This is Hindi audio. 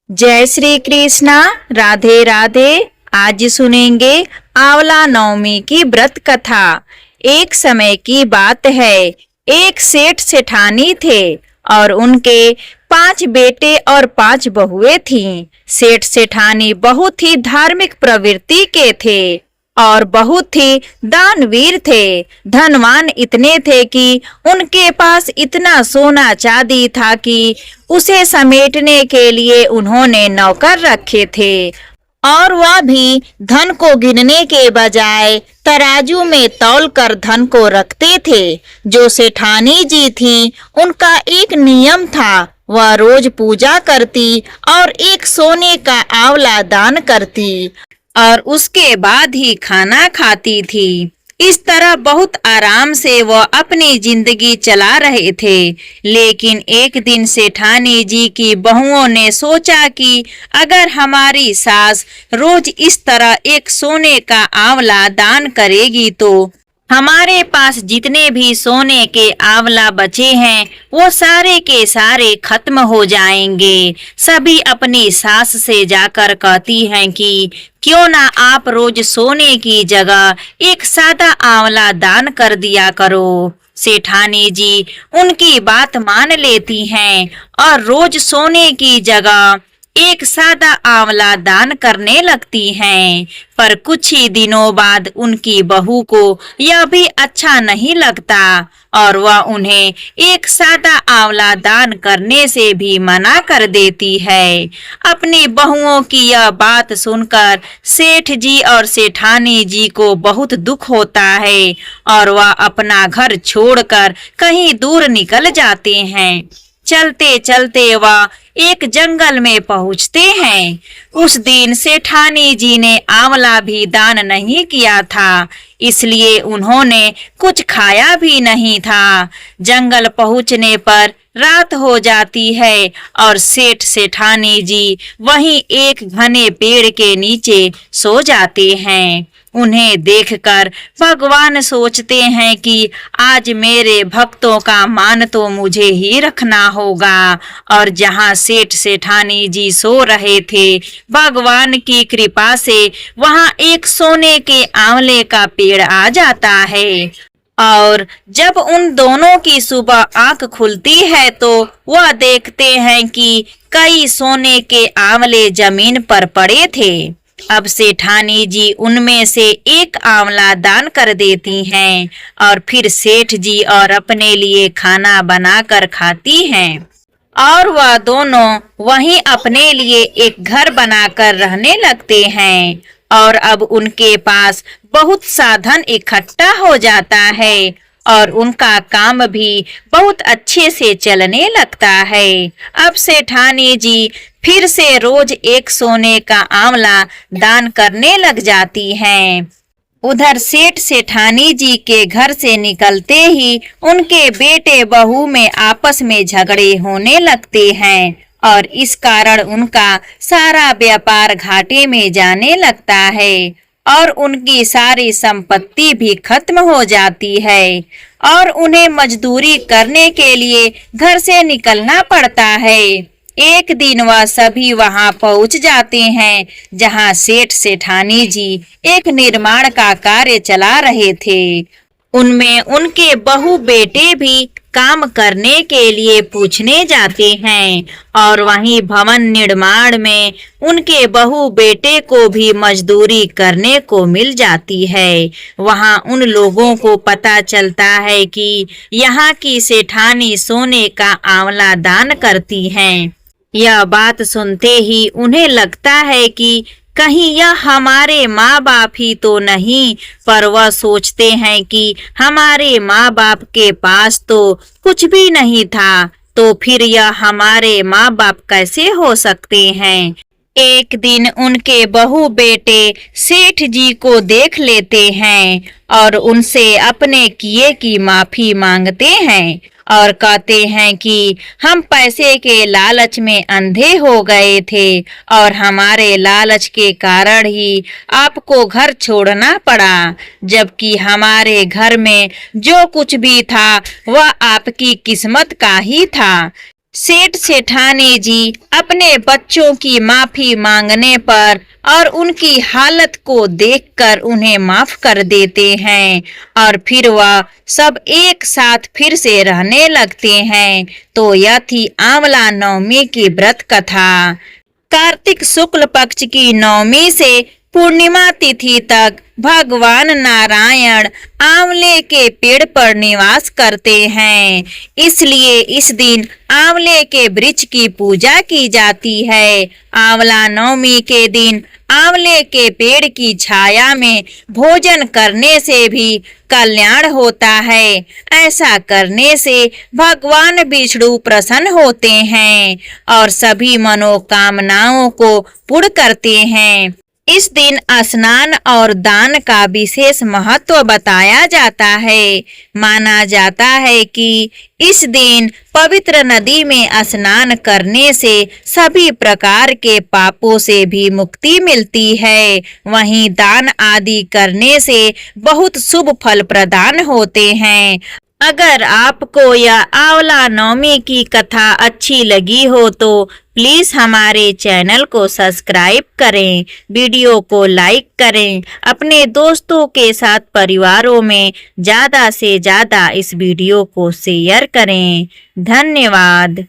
जय श्री कृष्णा। राधे राधे। आज सुनेंगे आंवला नवमी की व्रत कथा। एक समय की बात है, एक सेठ सेठानी थे और उनके 5 बेटे और 5 बहुएं थीं। सेठ सेठानी बहुत ही धार्मिक प्रवृत्ति के थे और बहुत ही दानवीर थे। धनवान इतने थे कि उनके पास इतना सोना चांदी था कि उसे समेटने के लिए उन्होंने नौकर रखे थे और वह भी धन को गिनने के बजाय तराजू में तौल कर धन को रखते थे। जो सेठानी जी थी, उनका एक नियम था, वह रोज पूजा करती और एक सोने का आंवला दान करती और उसके बाद ही खाना खाती थी। इस तरह बहुत आराम से वह अपनी जिंदगी चला रहे थे। लेकिन एक दिन सेठानी जी की बहुओं ने सोचा कि अगर हमारी सास रोज इस तरह एक सोने का आंवला दान करेगी तो हमारे पास जितने भी सोने के आंवला बचे हैं वो सारे के सारे खत्म हो जाएंगे। सभी अपनी सास से जाकर कहती हैं कि क्यों ना आप रोज सोने की जगह एक सादा आंवला दान कर दिया करो। सेठानी जी उनकी बात मान लेती हैं और रोज सोने की जगह एक सादा आंवला दान करने लगती हैं। पर कुछ ही दिनों बाद उनकी बहू को यह भी अच्छा नहीं लगता और वह उन्हें एक सादा आंवला दान करने से भी मना कर देती है। अपनी बहुओं की यह बात सुनकर सेठ जी और सेठानी जी को बहुत दुख होता है और वह अपना घर छोड़कर कहीं दूर निकल जाते हैं। चलते चलते वह एक जंगल में पहुंचते हैं। उस दिन सेठानी जी ने आंवला भी दान नहीं किया था, इसलिए उन्होंने कुछ खाया भी नहीं था। जंगल पहुंचने पर रात हो जाती है और सेठ सेठानी जी वहीं एक घने पेड़ के नीचे सो जाते हैं। उन्हें देखकर भगवान सोचते हैं कि आज मेरे भक्तों का मान तो मुझे ही रखना होगा। और जहां सेठ सेठानी जी सो रहे थे, भगवान की कृपा से वहां एक सोने के आंवले का पेड़ आ जाता है और जब उन दोनों की सुबह आंख खुलती है तो वह देखते हैं कि कई सोने के आंवले जमीन पर पड़े थे। अब सेठानी जी उनमें से एक आंवला दान कर देती हैं और फिर सेठ जी और अपने लिए खाना बनाकर खाती हैं और वह दोनों वहीं अपने लिए एक घर बनाकर रहने लगते हैं। और अब उनके पास बहुत साधन इकट्ठा हो जाता है और उनका काम भी बहुत अच्छे से चलने लगता है। अब सेठानी जी फिर से रोज एक सोने का आंवला दान करने लग जाती हैं। उधर सेठ सेठानी जी के घर से निकलते ही उनके बेटे बहू में आपस में झगड़े होने लगते हैं और इस कारण उनका सारा व्यापार घाटे में जाने लगता है और उनकी सारी संपत्ति भी खत्म हो जाती है और उन्हें मजदूरी करने के लिए घर से निकलना पड़ता है। एक दिन वह सभी वहां पहुंच जाते हैं जहां सेठ सेठानी जी एक निर्माण का कार्य चला रहे थे। उनमें उनके बहू बेटे भी काम करने के लिए पूछने जाते हैं और वहीं भवन निर्माण में उनके बहू बेटे को भी मजदूरी करने को मिल जाती है। वहां उन लोगों को पता चलता है कि यहाँ की सेठानी सोने का आंवला दान करती हैं। यह बात सुनते ही उन्हें लगता है कि कहीं यह हमारे माँ बाप ही तो नहीं, पर वह सोचते हैं कि हमारे माँ बाप के पास तो कुछ भी नहीं था, तो फिर यह हमारे माँ बाप कैसे हो सकते हैं। एक दिन उनके बहू बेटे सेठ जी को देख लेते हैं और उनसे अपने किए की माफी मांगते हैं और कहते हैं कि हम पैसे के लालच में अंधे हो गए थे और हमारे लालच के कारण ही आपको घर छोड़ना पड़ा, जबकि हमारे घर में जो कुछ भी था वह आपकी किस्मत का ही था। सेठ सेठानी जी अपने बच्चों की माफी मांगने पर और उनकी हालत को देखकर उन्हें माफ कर देते हैं और फिर वह सब एक साथ फिर से रहने लगते हैं। तो यह थी आंवला नवमी की व्रत कथा। कार्तिक शुक्ल पक्ष की नवमी से पूर्णिमा तिथि तक भगवान नारायण आंवले के पेड़ पर निवास करते हैं, इसलिए इस दिन आंवले के वृक्ष की पूजा की जाती है। आंवला नवमी के दिन आंवले के पेड़ की छाया में भोजन करने से भी कल्याण होता है। ऐसा करने से भगवान विष्णु प्रसन्न होते हैं और सभी मनोकामनाओं को पूर्ण करते हैं। इस दिन स्नान और दान का विशेष महत्व बताया जाता है। माना जाता है कि इस दिन पवित्र नदी में स्नान करने से सभी प्रकार के पापों से भी मुक्ति मिलती है। वहीं दान आदि करने से बहुत शुभ फल प्रदान होते हैं। अगर आपको यह आंवला नवमी की कथा अच्छी लगी हो तो प्लीज हमारे चैनल को सब्सक्राइब करें, वीडियो को लाइक करें, अपने दोस्तों के साथ परिवारों में ज़्यादा से ज़्यादा इस वीडियो को शेयर करें। धन्यवाद।